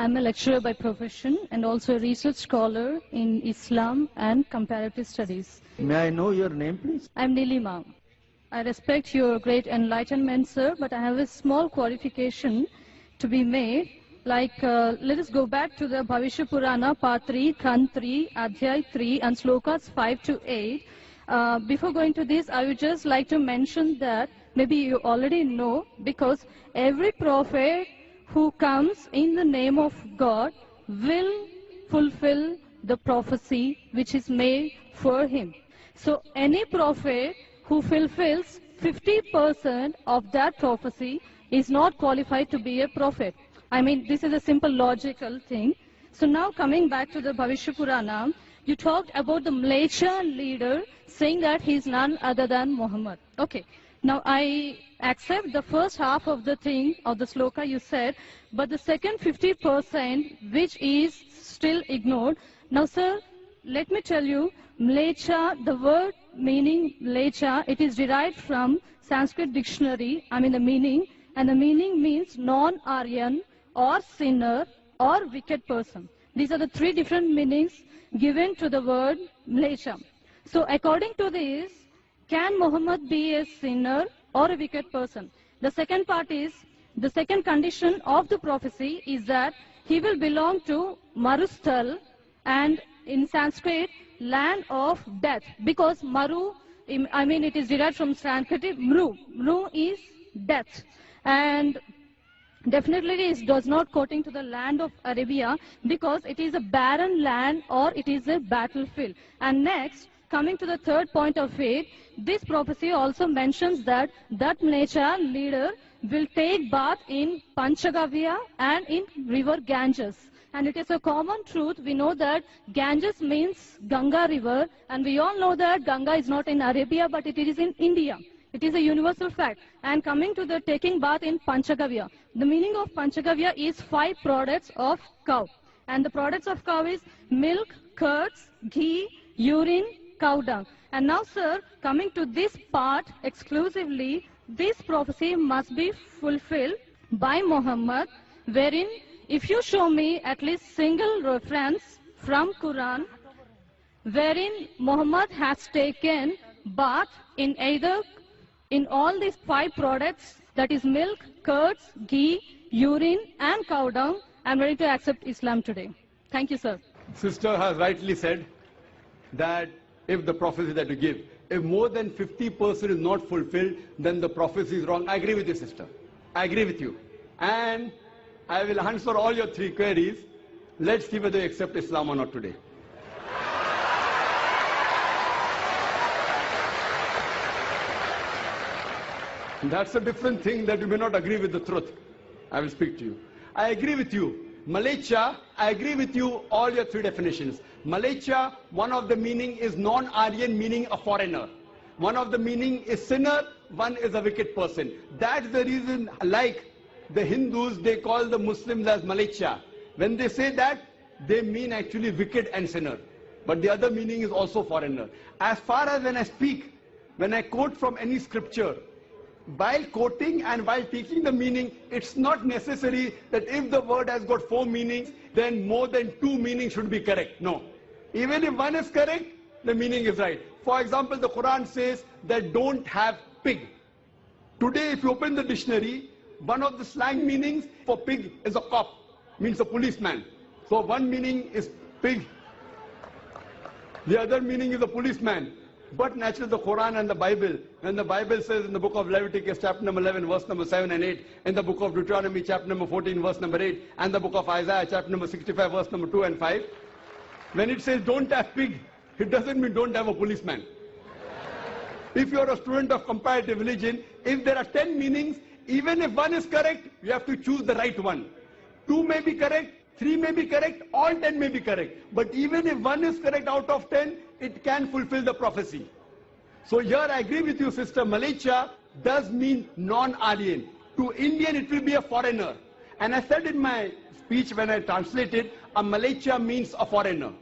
I'm a lecturer by profession and also a research scholar in Islam and comparative studies. May I know your name, please? I'm Nilima. I respect your great enlightenment, sir, but I have a small qualification to be made. Like, let us go back to the Bhavishya Purana, Part 3, Khand 3, Adhyay 3, and Slokas 5 to 8. Before going to this, I would just like to mention that maybe you already know, because every prophet who comes in the name of God will fulfill the prophecy which is made for him. So any prophet who fulfills 50% of that prophecy is not qualified to be a prophet. I mean, this is a simple logical thing. So now coming back to the Bhavishya Purana, you talked about the Mleccha leader saying that he is none other than Muhammad. Okay. Now I accept the first half of the thing, of the sloka you said, but the second 50% which is still ignored. Now sir, let me tell you, Mleccha, the word meaning Mleccha, it is derived from Sanskrit dictionary, I mean the meaning, and the meaning means non-Aryan or sinner or wicked person. These are the three different meanings given to the word Mleccha. So according to this, can Muhammad be a sinner or a wicked person? The second part is, the second condition of the prophecy is that he will belong to Marusthal, and in Sanskrit, land of death. Because Maru, I mean it is derived from Sanskrit, Mru. Mru is death. And definitely it does not quoting to the land of Arabia, because it is a barren land or it is a battlefield. And next, coming to the third point of it, this prophecy also mentions that Mleccha leader will take bath in Panchagavya and in river Ganges. And it is a common truth. We know that Ganges means Ganga river, and we all know that Ganga is not in Arabia, but it is in India. It is a universal fact. And coming to the taking bath in Panchagavya, the meaning of Panchagavya is 5 products of cow. And the products of cow is milk, curds, ghee, urine, cow dung. And now sir, coming to this part exclusively, this prophecy must be fulfilled by Muhammad, wherein if you show me at least single reference from Quran, wherein Muhammad has taken bath in either, in all these 5 products, that is milk, curds, ghee, urine and cow dung, I am ready to accept Islam today. Thank you, sir. Sister has rightly said that if the prophecy that you give, if more than 50% is not fulfilled, then the prophecy is wrong. I agree with you, sister. I agree with you. And I will answer all your 3 queries. Let's see whether you accept Islam or not today. That's a different thing, that you may not agree with the truth. I will speak to you. I agree with you. Mleccha, I agree with you, all your 3 definitions. Mleccha, one of the meaning is non-Aryan, meaning a foreigner. One of the meaning is sinner, one is a wicked person. That's the reason, like the Hindus, they call the Muslims as Mleccha. When they say that, they mean actually wicked and sinner. But the other meaning is also foreigner. As far as when I speak, when I quote from any scripture, while quoting and while teaching the meaning, it's not necessary that if the word has got 4 meanings, then more than 2 meanings should be correct. No. Even if one is correct, the meaning is right. For example, the Quran says that don't have pig. Today, if you open the dictionary, one of the slang meanings for pig is a cop, means a policeman. So one meaning is pig, the other meaning is a policeman. But naturally the Quran and the Bible, when the Bible says in the book of Leviticus chapter number 11 verse number 7 and 8, in the book of Deuteronomy chapter number 14 verse number 8, and the book of Isaiah chapter number 65 verse number 2 and 5, when it says don't have pig, it doesn't mean don't have a policeman. If you are a student of comparative religion, if there are 10 meanings, even if one is correct, you have to choose the right one. 2 may be correct, 3 may be correct, all 10 may be correct. But even if one is correct out of 10, it can fulfill the prophecy. So here I agree with you, sister. Mleccha does mean non-Aryan. To Indian, it will be a foreigner. And I said in my speech when I translated, a Mleccha means a foreigner.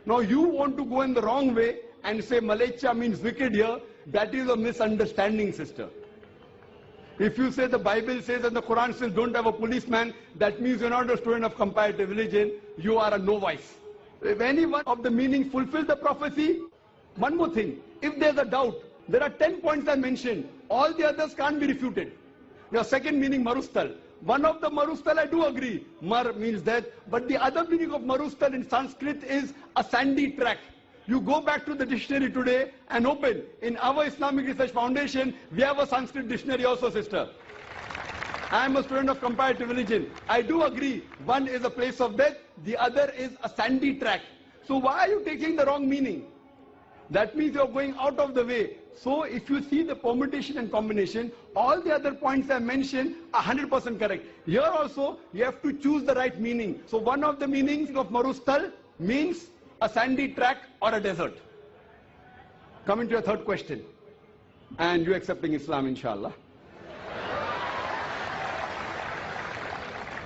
Now you want to go in the wrong way and say Mleccha means wicked here. That is a misunderstanding, sister. If you say the Bible says and the Quran says don't have a policeman, that means you're not a student of comparative religion, you are a novice. If any one of the meaning fulfill the prophecy, one more thing, if there's a doubt, there are 10 points I mentioned, all the others can't be refuted. Your second meaning, marustal. One of the marustal I do agree, mar means death, but the other meaning of marustal in Sanskrit is a sandy track. You go back to the dictionary today and open. In our Islamic Research Foundation, we have a Sanskrit dictionary also, sister. I am a student of comparative religion. I do agree, one is a place of death, the other is a sandy track. So why are you taking the wrong meaning? That means you are going out of the way. So if you see the permutation and combination, all the other points I mentioned are 100% correct. Here also, you have to choose the right meaning. So one of the meanings of marustal means a sandy track or a desert. Coming to your third question. And you accepting Islam, inshallah.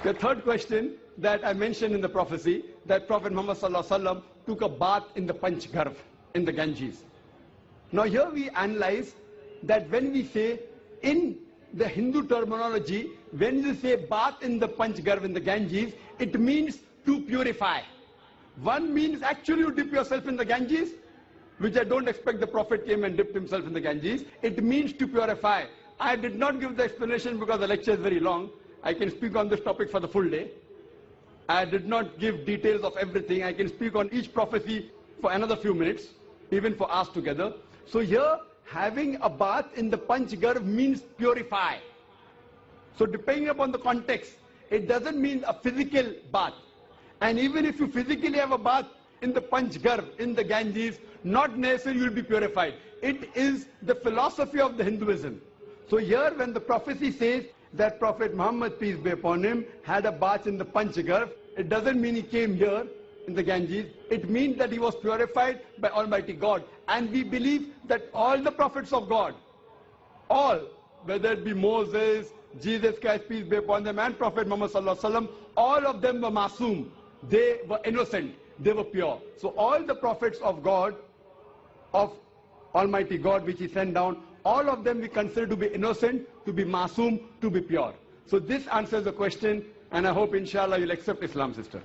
The third question that I mentioned in the prophecy, that Prophet Muhammad sallallahu alaihi wasallam took a bath in the Panch Garv, in the Ganges. Now here we analyze that when we say, in the Hindu terminology, when you say bath in the Panch Garv, in the Ganges, it means to purify. One means actually you dip yourself in the Ganges, which I don't expect the Prophet came and dipped himself in the Ganges. It means to purify. I did not give the explanation because the lecture is very long. I can speak on this topic for the full day. I did not give details of everything. I can speak on each prophecy for another few minutes, even for us together. So here, having a bath in the Panch Garv means purify. So depending upon the context, it doesn't mean a physical bath. And even if you physically have a bath in the Panch Garv, in the Ganges, not necessarily you will be purified. It is the philosophy of the Hinduism. So here when the prophecy says that Prophet Muhammad, peace be upon him, had a bath in the Panch Garv, it doesn't mean he came here in the Ganges. It means that he was purified by Almighty God. And we believe that all the prophets of God, all, whether it be Moses, Jesus Christ, peace be upon them, and Prophet Muhammad sallallahu alaihi wasallam, all of them were masoom. They were innocent. They were pure. So all the prophets of God, of Almighty God, which he sent down, all of them we consider to be innocent, to be masoom, to be pure. So this answers the question, and I hope inshallah you'll accept Islam, sister.